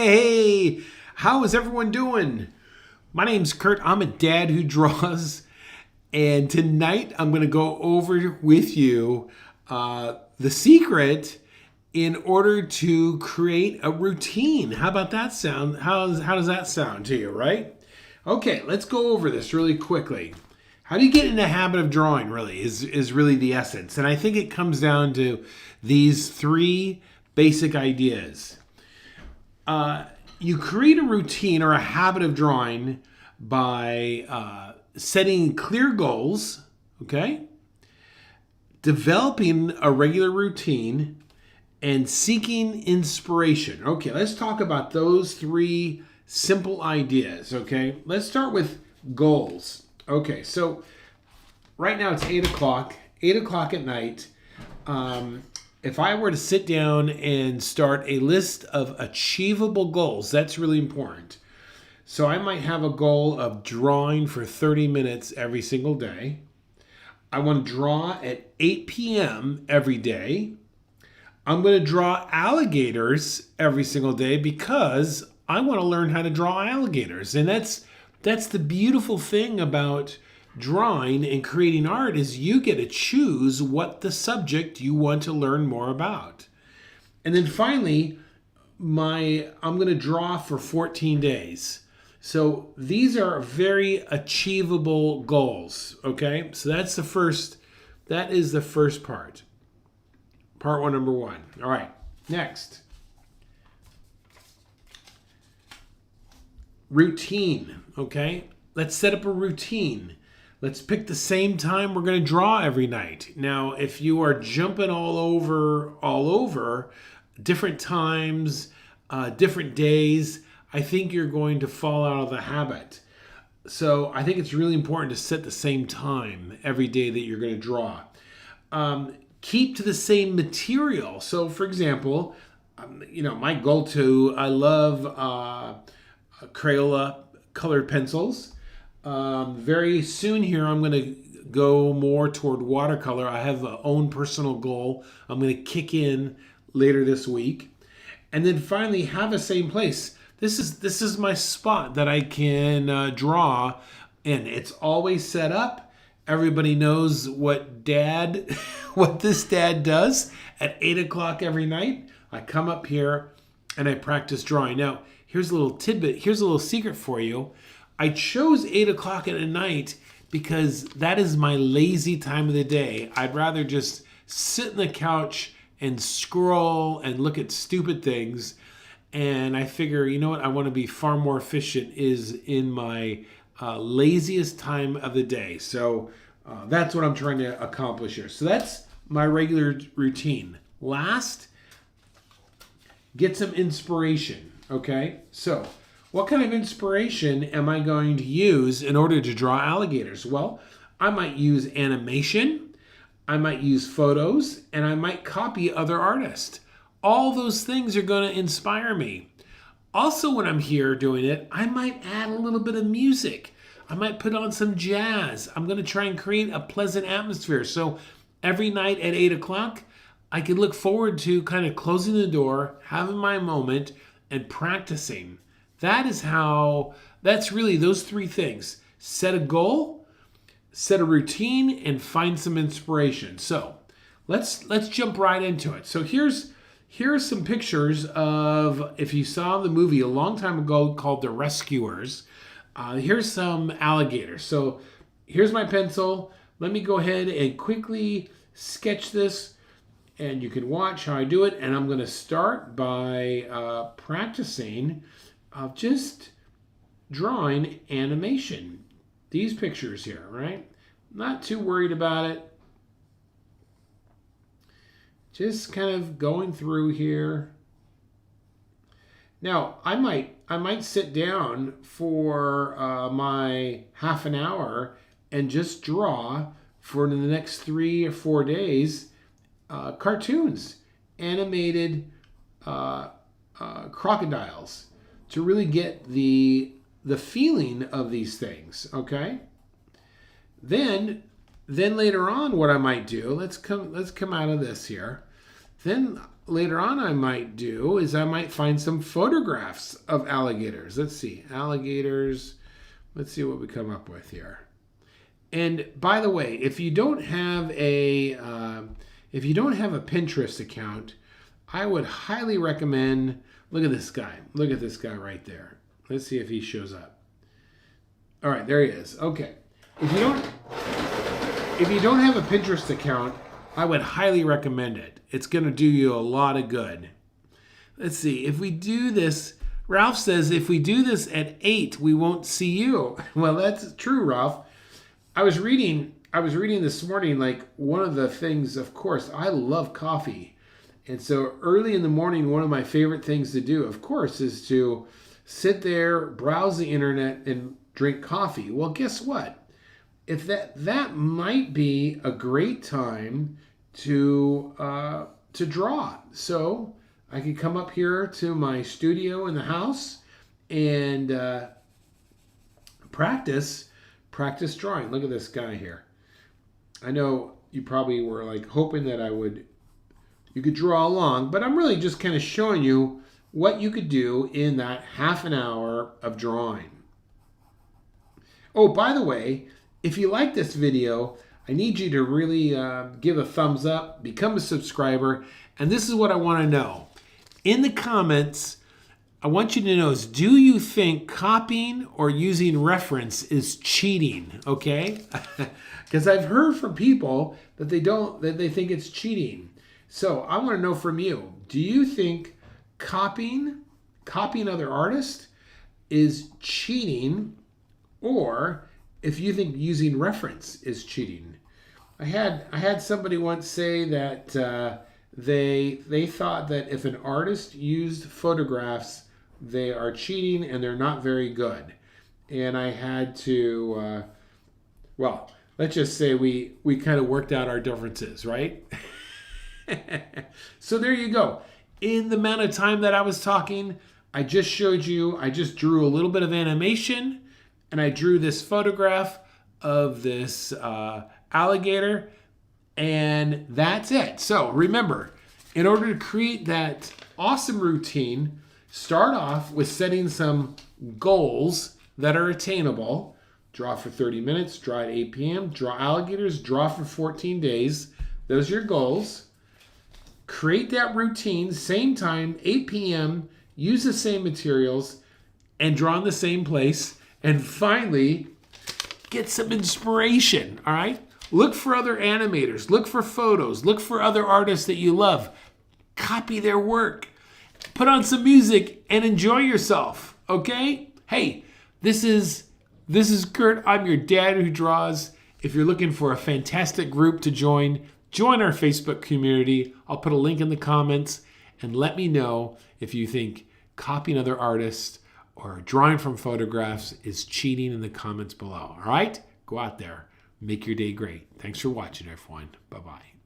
Hey, how is everyone doing? My name's Kurt. I'm a dad who draws. And tonight I'm going to go over with you the secret in order to create a routine. How about that sound? How does that sound to you, right? Okay, let's go over this really quickly. How do you get in the habit of drawing really is really the essence. And I think it comes down to these three basic ideas. You create a routine or a habit of drawing by setting clear goals, okay? Developing a regular routine and seeking inspiration. Okay, let's talk about those three simple ideas, okay? Let's start with goals. Okay, so right now it's 8 o'clock, 8 o'clock at night. If I were to sit down and start a list of achievable goals, that's really important. So I might have a goal of drawing for 30 minutes every single day. I want to draw at 8 p.m. every day. I'm going to draw alligators every single day because I want to learn how to draw alligators. And that's the beautiful thing about drawing and creating art is you get to choose what the subject you want to learn more about. And then finally, I'm going to draw for 14 days. So these are very achievable goals, okay? So that is the first part. Part one, number one. All right, next. Routine, okay? Let's set up a routine. Let's pick the same time we're going to draw every night. Now, if you are jumping all over, different times, different days, I think you're going to fall out of the habit. So I think it's really important to set the same time every day that you're going to draw. Keep to the same material. So, for example, my go-to, I love Crayola colored pencils. Very soon here, I'm going to go more toward watercolor. I have a own personal goal I'm going to kick in later this week. And then finally, have a same place. This is my spot that I can draw, and it's always set up. Everybody knows what this dad does at 8 o'clock every night. I come up here and I practice drawing. Now, here's a little tidbit. Here's a little secret for you. I chose 8 o'clock at night because that is my lazy time of the day. I'd rather just sit on the couch and scroll and look at stupid things. And I figure, you know what, I want to be far more efficient is in my laziest time of the day. So that's what I'm trying to accomplish here. So that's my regular routine. Last, get some inspiration, okay? So what kind of inspiration am I going to use in order to draw alligators? Well, I might use animation, I might use photos, and I might copy other artists. All those things are going to inspire me. Also, when I'm here doing it, I might add a little bit of music. I might put on some jazz. I'm going to try and create a pleasant atmosphere. So every night at 8 o'clock, I can look forward to kind of closing the door, having my moment, and practicing. That's really those three things. Set a goal, set a routine, and find some inspiration. So let's jump right into it. So here's some pictures of, if you saw the movie a long time ago called The Rescuers, here's some alligators. So here's my pencil. Let me go ahead and quickly sketch this, and you can watch how I do it. And I'm going to start by practicing of just drawing animation. These pictures here, right? Not too worried about it. Just kind of going through here. Now, I might sit down for my half an hour and just draw for the next 3 or 4 days cartoons, animated crocodiles, to really get the feeling of these things, okay? Then later on, what I might do, let's come out of this here. Then later on I might do is I might find some photographs of alligators. Let's see, alligators. Let's see what we come up with here. And by the way, if you don't have a Pinterest account, I would highly recommend. Look at this guy. Look at this guy right there. Let's see if he shows up. All right, there he is. Okay. If you don't have a Pinterest account, I would highly recommend it. It's going to do you a lot of good. Let's see. If we do this, Ralph says, if we do this at 8, we won't see you. Well, that's true, Ralph. I was reading this morning, like, one of the things, of course, I love coffee. And so early in the morning, one of my favorite things to do, of course, is to sit there, browse the internet, and drink coffee. Well, guess what? If that might be a great time to draw. So I could come up here to my studio in the house and practice drawing. Look at this guy here. I know you probably were like hoping that you could draw along, but I'm really just kind of showing you what you could do in that half an hour of drawing. Oh, by the way, if you like this video, I need you to really give a thumbs up, become a subscriber, and this is what I want to know. In the comments, I want you to know is, do you think copying or using reference is cheating? Okay? Because I've heard from people that they think it's cheating. So I want to know from you, do you think copying other artists is cheating, or if you think using reference is cheating? I had somebody once say that they thought that if an artist used photographs, they are cheating and they're not very good. And I had to, well, let's just say we kind of worked out our differences, right? So there you go. In the amount of time that I was talking, I just drew a little bit of animation, and I drew this photograph of this alligator, and that's it. So remember, in order to create that awesome routine, start off with setting some goals that are attainable. Draw for 30 minutes, draw at 8 p.m., draw alligators, draw for 14 days. Those are your goals. Create that routine, same time, 8 p.m., use the same materials, and draw in the same place. And finally, get some inspiration, all right? Look for other animators, look for photos, look for other artists that you love. Copy their work. Put on some music and enjoy yourself, okay? Hey, this is Kurt. I'm your dad who draws. If you're looking for a fantastic group to join our Facebook community. I'll put a link in the comments, and let me know if you think copying other artists or drawing from photographs is cheating in the comments below. All right? Go out there. Make your day great. Thanks for watching, everyone. Bye-bye.